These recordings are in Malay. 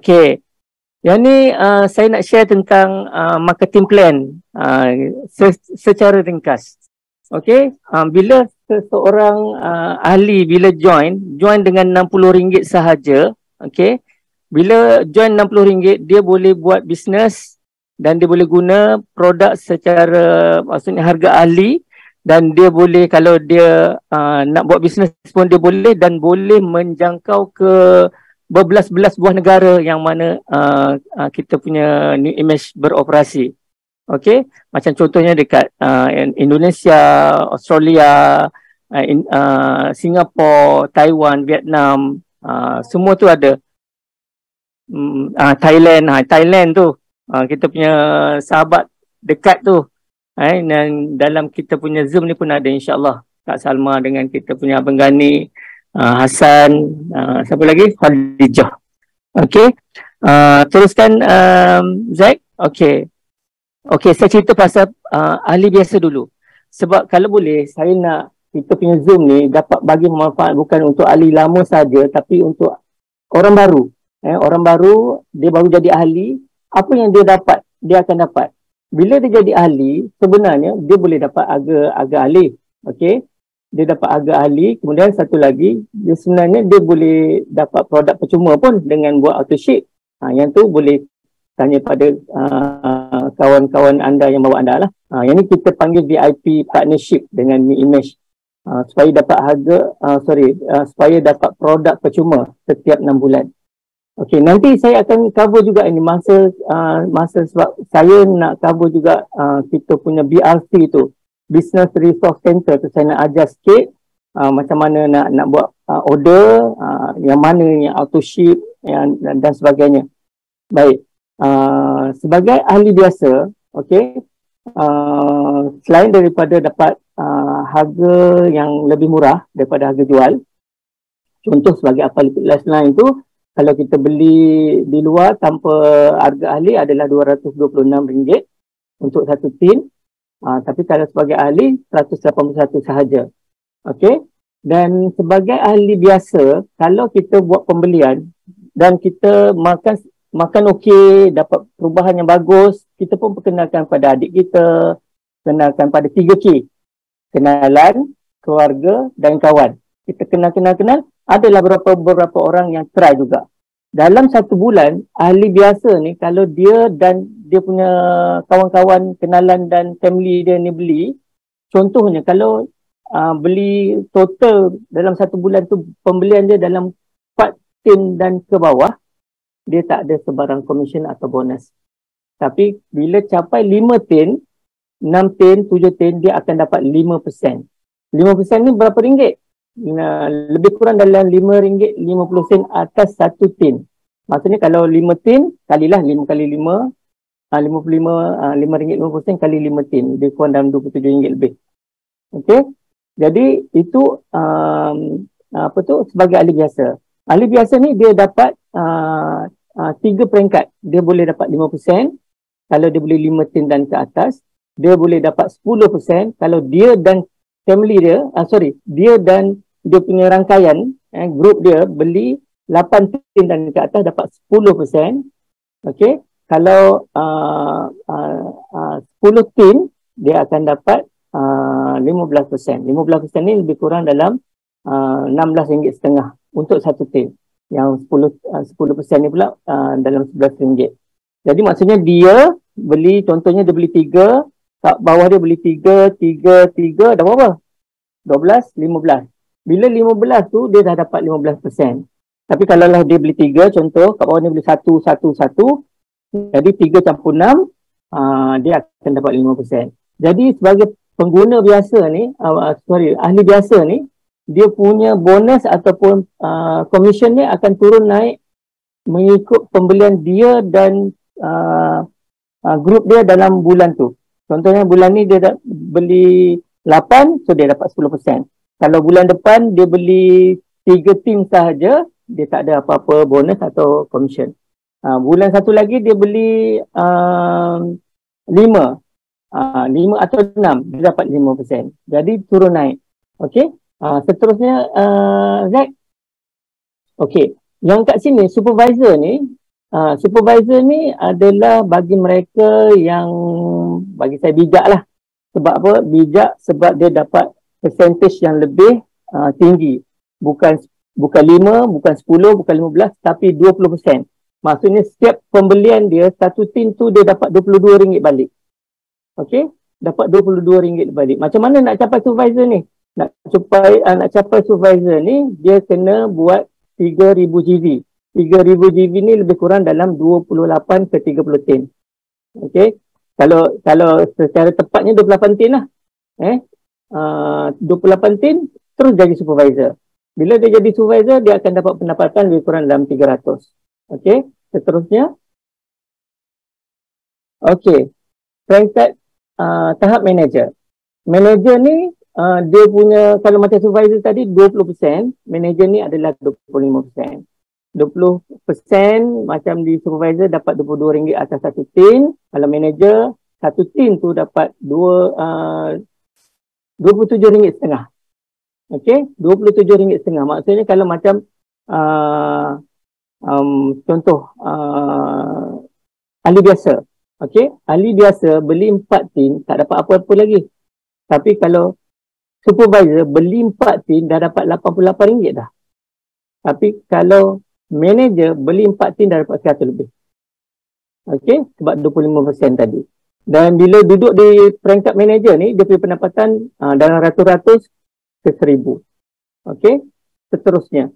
Okey. Yang ni saya nak share tentang marketing plan secara ringkas. Okey, bila seseorang ahli bila join dengan RM60 sahaja, okey. Bila join RM60 dia boleh buat bisnes dan dia boleh guna produk secara maksudnya harga ahli, dan dia boleh kalau dia nak buat bisnes pun dia boleh, dan boleh menjangkau ke berbelas-belas buah negara yang mana kita punya New Image beroperasi. Okey, macam contohnya dekat Indonesia, Australia, Singapura, Taiwan, Vietnam, semua tu ada. Thailand tu kita punya sahabat dekat tu. Dan dalam kita punya Zoom ni pun ada, insyaAllah Kak Salma dengan kita punya Abang Gani, Hasan, siapa lagi? Khadijah. Okey. Teruskan Zaid. Okey, saya cerita pasal ahli biasa dulu. Sebab kalau boleh saya nak kita punya Zoom ni dapat bagi manfaat bukan untuk ahli lama saja, tapi untuk orang baru. Orang baru, dia baru jadi ahli, apa yang dia dapat, dia akan dapat. Bila dia jadi ahli, sebenarnya dia boleh dapat agak ahli. Okey. Dia dapat agak ahli, kemudian satu lagi, dia sebenarnya dia boleh dapat produk percuma pun dengan buat auto-ship. Yang tu boleh tanya pada kawan-kawan anda yang bawa anda lah. Yang ni kita panggil VIP partnership dengan New Image. Supaya dapat supaya dapat produk percuma setiap 6 bulan. Okey, nanti saya akan cover juga ini masa sebab saya nak cover juga kita punya BRC tu, Business Resource Center tu. Saya nak ajar sikit macam mana nak buat order, yang mana yang auto ship dan sebagainya. Baik, sebagai ahli biasa, okey, selain daripada dapat harga yang lebih murah daripada harga jual, contoh sebagai affiliate line tu, kalau kita beli di luar tanpa harga ahli adalah RM226 untuk satu tin. Tapi kalau sebagai ahli RM181 sahaja. Okey. Dan sebagai ahli biasa, kalau kita buat pembelian dan kita makan okey, dapat perubahan yang bagus, kita pun perkenalkan pada adik kita, kenalkan pada 3K. Kenalan, keluarga dan kawan. Kita kenal, adalah beberapa orang yang try juga. Dalam 1 bulan, ahli biasa ni kalau dia dan dia punya kawan-kawan, kenalan dan family dia ni beli, contohnya kalau beli total dalam 1 bulan tu, pembelian dia dalam 4 tin dan ke bawah, dia tak ada sebarang komisen atau bonus. Tapi bila capai 5 tin, 6 tin, 7 tin, dia akan dapat 5%. 5% ni berapa ringgit? Lebih kurang dalam RM5.50 atas 1 tin. Maksudnya kalau 5 tin, kalilah 5 kali 5, RM5.50 kali 5 tin. Lebih kurang dalam RM27 lebih. Okey. Jadi itu sebagai ahli biasa. Ahli biasa ni dia dapat 3 peringkat. Dia boleh dapat 5% kalau dia beli 5 tin dan ke atas. Dia boleh dapat 10% kalau dia dan family dia, dia dan dia punya rangkaian, grup dia beli 8 tin dan ke atas dapat 10%. Okey, kalau 10 tin dia akan dapat 15%. 15% ni lebih kurang dalam RM16.50 untuk 1 tin. Yang 10% ni pula dalam RM11. Jadi maksudnya dia beli, contohnya dia beli 3, kat bawah dia beli 3, dah berapa? 12, 15. Bila 15 tu dia dah dapat 15%. Tapi kalau lah dia beli 3, contoh kat bawah dia beli 1, jadi 3 campur 6, dia akan dapat 5%. Jadi sebagai pengguna biasa ni, ahli biasa ni, dia punya bonus ataupun komisen ni akan turun naik mengikut pembelian dia dan grup dia dalam bulan tu. Contohnya bulan ni dia dah beli 8, so dia dapat 10%. Kalau bulan depan dia beli 3 tim sahaja, dia tak ada apa-apa bonus atau komisen. Bulan satu lagi dia beli 5 atau 6, dia dapat 5%. Jadi turun naik. Okey. Seterusnya Zack. Okey. Yang kat sini supervisor ni supervisor ni adalah bagi mereka yang bagi saya bijak lah. Sebab apa? Bijak sebab dia dapat percentage yang lebih tinggi. Bukan 5, bukan 10, bukan 15, tapi 20%. Maksudnya setiap pembelian dia, satu tin tu dia dapat RM22 balik. Okey? Dapat RM22 balik. Macam mana nak capai supervisor ni? Nak capai supervisor ni, dia kena buat 3,000 GV. 3,000 GV ni lebih kurang dalam 28 ke 30 tin. Okey? Kalau secara tepatnya 28 tin lah. 28 tin terus jadi supervisor. Bila dia jadi supervisor, dia akan dapat pendapatan lebih kurang dalam 300. Okey? Seterusnya. Okey. Peringkat tahap manager. Manager ni dia punya, kalau macam supervisor tadi 20%, manager ni adalah 25%. 20% macam di supervisor dapat RM22 atas satu tin. Kalau manager, satu tin tu dapat RM27.5. Okey, RM27.5. Maksudnya kalau macam contoh ahli biasa. Okey, ahli biasa beli 4 tin tak dapat apa-apa lagi. Tapi kalau supervisor beli 4 tin dah dapat RM88 dah. Tapi kalau manager beli 4 tin dah dapat 100 lebih. Okey, sebab 25% tadi. Dan bila duduk di peringkat manager ni, dia punya pendapatan dalam ratus-ratus ke 1,000. Okey, seterusnya.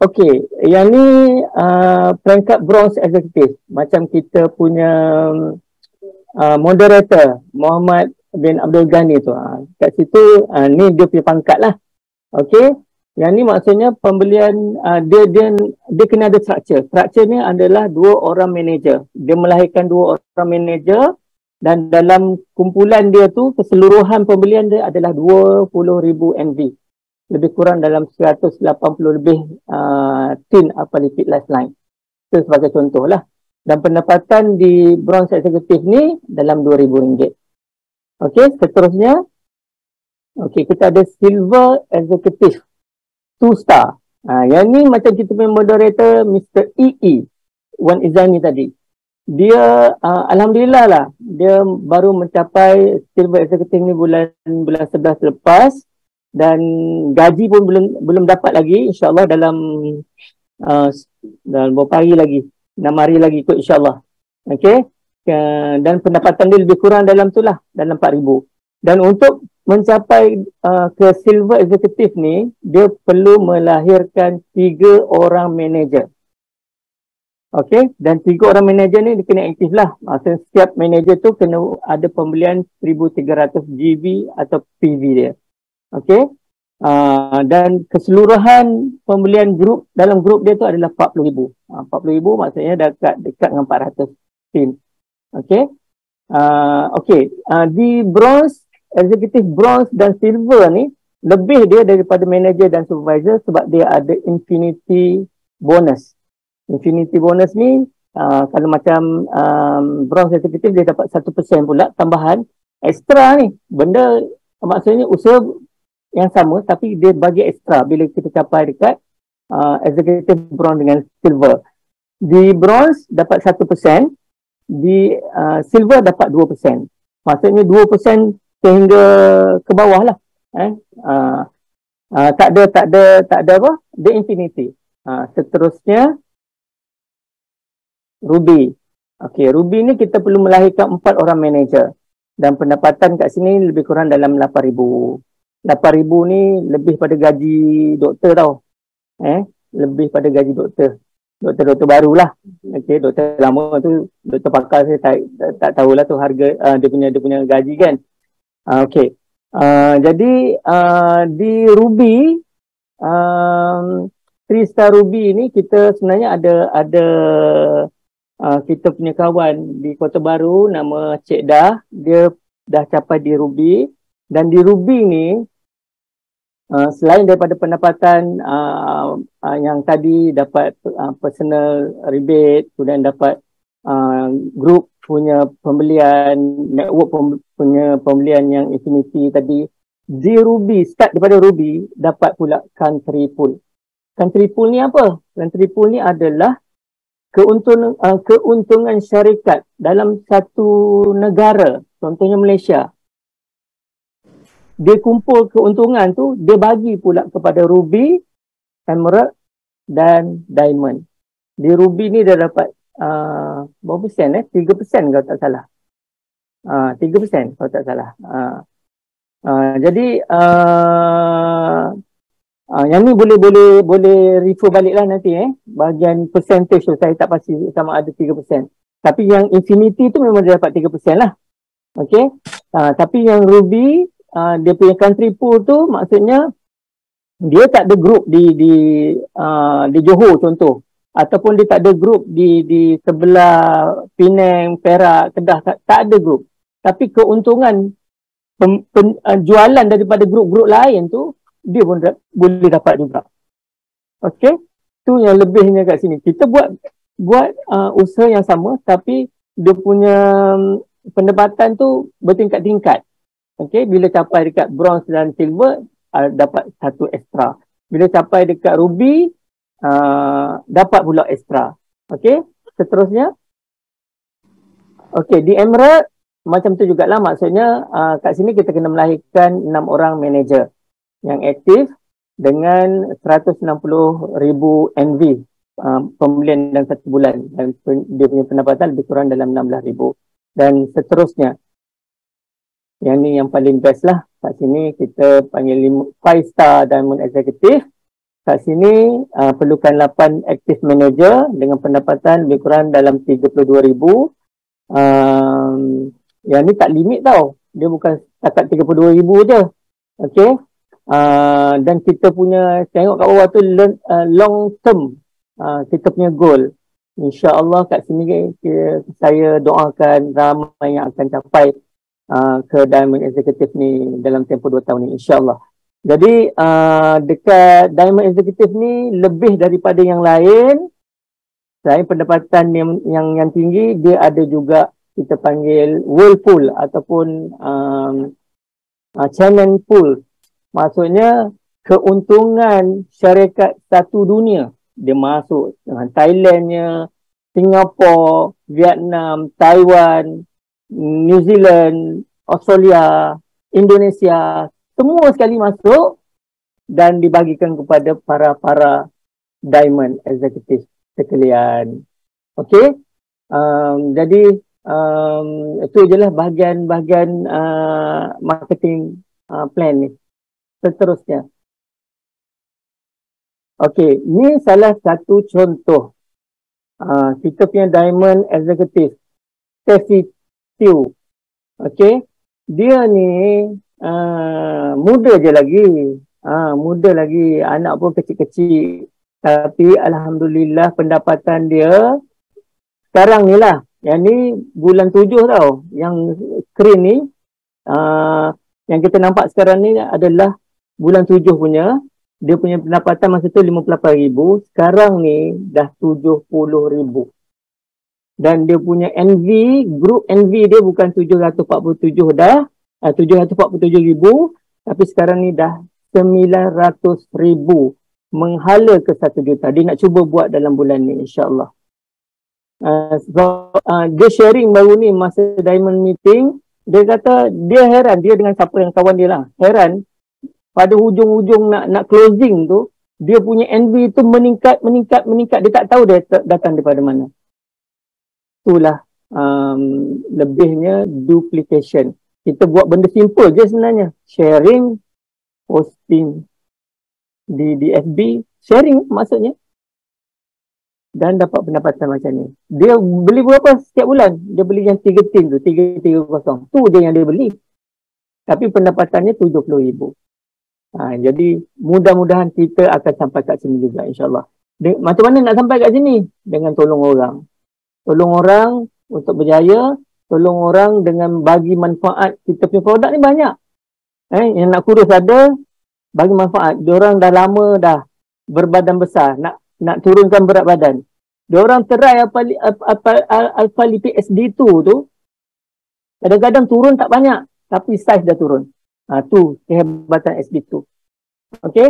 Okey, yang ni peringkat bronze executive. Macam kita punya moderator Muhammad bin Abdul Ghani tu. Kat situ ni dia punya pangkat lah. Okey, yang ni maksudnya pembelian dia kena ada structure. Structure ni adalah 2 orang manager. Dia melahirkan 2 orang manager dan dalam kumpulan dia tu keseluruhan pembelian dia adalah 20,000 MV. Lebih kurang dalam 180 lebih tin apa lipid lifeline. Itu sebagai contoh lah. Dan pendapatan di bronze executive ni dalam RM2,000. Okey, seterusnya. Okey, kita ada silver executive 2 star. Yang ni macam kita punya moderator Mr. EE Wan Izani tadi. Dia alhamdulillah lah, dia baru mencapai silver executive ni bulan 11 lepas dan gaji pun belum dapat lagi, insya-Allah dalam beberapa hari lagi, 6 hari lagi kot insya-Allah. Okey. Dan pendapatan dia lebih kurang dalam tu lah, dalam 4,000. Dan untuk mencapai ke silver executive ni, dia perlu melahirkan 3 orang manager. Okey, dan 3 orang manager ni dia kena aktif lah. Maksudnya setiap manager tu kena ada pembelian 1,300 GV atau PV dia. Okey, dan keseluruhan pembelian grup dalam grup dia tu adalah 40,000. 40,000 maksudnya dekat dengan 400 tin. Okey, okey, di bronze, executive bronze dan silver ni lebih dia daripada manager dan supervisor sebab dia ada infinity bonus. Infinity bonus ni kalau macam bronze executive dia dapat 1% pula tambahan ekstra ni. Benda maksudnya usaha yang sama tapi dia bagi ekstra bila kita capai dekat executive bronze dengan silver. Di bronze dapat 1%, di silver dapat 2%. Maksudnya 2% sehingga ke bawah lah. Tak ada apa? Dia infinity. Seterusnya Ruby. Okey, Ruby ni kita perlu melahirkan 4 orang manager dan pendapatan kat sini lebih kurang dalam 8,000. 8,000 ni lebih pada gaji doktor tau. Lebih pada gaji doktor. Doktor barulah. Okey, doktor lama tu, doktor pakar saya tak tahulah tu harga dia punya gaji kan. Okey. Jadi di Ruby 3 star Ruby ni kita sebenarnya ada kita punya kawan di Kota Baru nama Cik Dah, dia dah capai di Ruby. Dan di Ruby ni selain daripada pendapatan yang tadi dapat personal rebate, kemudian dapat group punya pembelian, network punya pembelian yang infinity tadi, di Ruby, start daripada Ruby dapat pula country pool. country pool ni apa? Country pool ni adalah keuntungan syarikat dalam satu negara, contohnya Malaysia. Dia kumpul keuntungan tu, dia bagi pula kepada Ruby, Emerald dan Diamond. Di Ruby ni dia dapat berapa persen 3% kalau tak salah. 3% kalau tak salah. Jadi yang ni boleh refer baliklah nanti bahagian percentage tu saya tak pasti sama ada 3%. Tapi yang Infinity tu memang dia dapat 3% lah. Okey. Tapi yang Ruby dia punya country pool tu maksudnya dia tak ada group di Johor contoh, ataupun dia tak ada group di sebelah Penang, Perak, Kedah, tak ada group. Tapi keuntungan jualan daripada grup-grup lain tu dia pun boleh dapat juga. Okey, tu yang lebihnya kat sini. Kita buat usaha yang sama tapi dia punya pendapatan tu bertingkat-tingkat. Okey, bila capai dekat bronze dan silver dapat satu extra. Bila capai dekat ruby dapat pula extra. Okey, seterusnya. Okey, di emerald macam tu jugalah, maksudnya kat sini kita kena melahirkan 6 orang manager yang aktif dengan 160,000 NV pembelian dalam 1 bulan, dan dia punya pendapatan lebih kurang dalam 16,000 dan seterusnya. Yang ni yang paling best lah. Kat sini kita panggil 5 star diamond executive. Kat sini perlukan 8 active manager dengan pendapatan lebih kurang dalam 32,000. Yang ni tak limit tau. Dia bukan setakat 32,000 je. Okey. Dan kita punya, tengok kat bawah tu long term. Kita punya goal. InsyaAllah kat sini saya doakan ramai yang akan capai ke Diamond Executive ni dalam tempoh 2 tahun ni, insyaAllah. Jadi dekat Diamond Executive ni lebih daripada yang lain. Selain pendapatan yang tinggi, dia ada juga kita panggil whirlpool ataupun channel pool. Maksudnya keuntungan syarikat satu dunia. Dia masuk dengan Thailandnya, Singapura, Vietnam, Taiwan, New Zealand, Australia, Indonesia, semua sekali masuk dan dibagikan kepada para diamond executive sekalian. Okey. Jadi itu jelah bahagian-bahagian marketing plan ni. Seterusnya. Okey, ni salah satu contoh kita punya diamond executive Steffi Tew. Okey, dia ni muda je lagi. Muda lagi, anak pun kecil-kecil. Tapi alhamdulillah pendapatan dia sekarang ni lah. Yang ni bulan 7 tau. Yang screen ni yang kita nampak sekarang ni adalah bulan 7 punya. Dia punya pendapatan masa tu 58,000. Sekarang ni dah 70,000. Dan dia punya NV, grup NV dia bukan 747 dah, 747,000, tapi sekarang ni dah 900,000, menghala ke 1 juta. Dia nak cuba buat dalam bulan ni, insyaAllah. Dia sharing baru ni masa Diamond Meeting, dia kata dia heran, dia dengan siapa yang kawan dia lah, heran pada hujung-hujung nak closing tu, dia punya NV tu meningkat, dia tak tahu dia datang daripada mana. Itulah lebihnya duplication. Kita buat benda simple je sebenarnya. Sharing, posting di FB, sharing maksudnya. Dan dapat pendapatan macam ni. Dia beli berapa setiap bulan? Dia beli yang 3 tin tu, 330. Tu je yang dia beli. Tapi pendapatannya 70,000. Jadi mudah-mudahan kita akan sampai kat sini juga, insyaAllah. Macam mana nak sampai kat sini? Dengan tolong orang. Tolong orang untuk berjaya, tolong orang dengan bagi manfaat. Kita punya produk ni banyak. Yang nak kurus ada, bagi manfaat. Diorang dah lama dah berbadan besar, nak turunkan berat badan. Diorang try alpha lipid SD2 tu, kadang-kadang turun tak banyak, tapi saiz dah turun. Tu kehebatan SD2. Okey?